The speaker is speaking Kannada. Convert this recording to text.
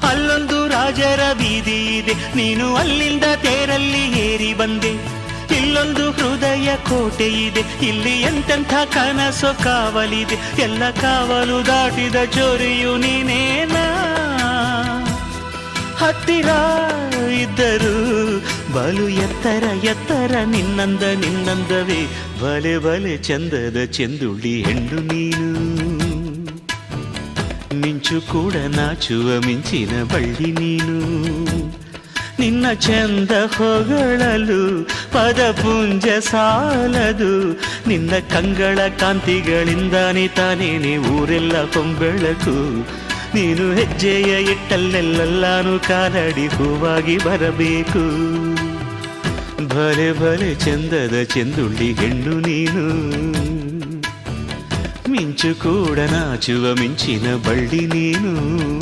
ಅಲ್ಲೊಂದು ರಾಜರ ಬೀದಿ ಇದೆ, ನೀನು ಅಲ್ಲಿಂದ ತೇರಲ್ಲಿ ಏರಿ ಬಂದೆ. ಇಲ್ಲೊಂದು ಹೃದಯ ಕೋಟೆ ಇದೆ, ಇಲ್ಲಿ ಎಂತೆಂಥ ಕನಸು ಕಾವಲಿದೆ. ಎಲ್ಲ ಕಾವಲು ದಾಟಿದ ಚೋರಿಯು ನೀನೇನಾ. ಹತ್ತಿರ ಇದ್ದರು ಬಲು ಎತ್ತರ ಎತ್ತರ ನಿನ್ನಂದವೇ. ಬಲೆ ಬಲೆ ಚಂದದ ಚೆಂದುಳ್ಳಿ ಹೆಣ್ಣು ನೀನು. ಮಿಂಚು ಕೂಡ ನಾಚುವ ಮಿಂಚಿನ ಬಳ್ಳಿ ನೀನು. ನಿನ್ನ ಚಂದ ಹೊಗಳಲು ಪದಪುಂಜ ಸಾಲದು. ನಿನ್ನ ಕಂಗಳ ಕಾಂತಿಗಳಿಂದಾನೆ ತಾನೇನೆ ಊರೆಲ್ಲ ಹೊಂಬೆಳಕು. ನೀನು ಹೆಜ್ಜೆಯ ಇಟ್ಟಲ್ಲೆಲ್ಲಾನು ಕಾಲಡಿ ಹೂವಾಗಿ ಬರಬೇಕು. ಭಲೆ ಭಲೆ ಚಂದದ ಚೆಂದುಳ್ಳಿ ಹೆಣ್ಣು ನೀನು. ಮಿಂಚು ಕೂಡ ನಾಚುವ ಮಿಂಚಿನ ಬಳ್ಳಿ ನೀನು.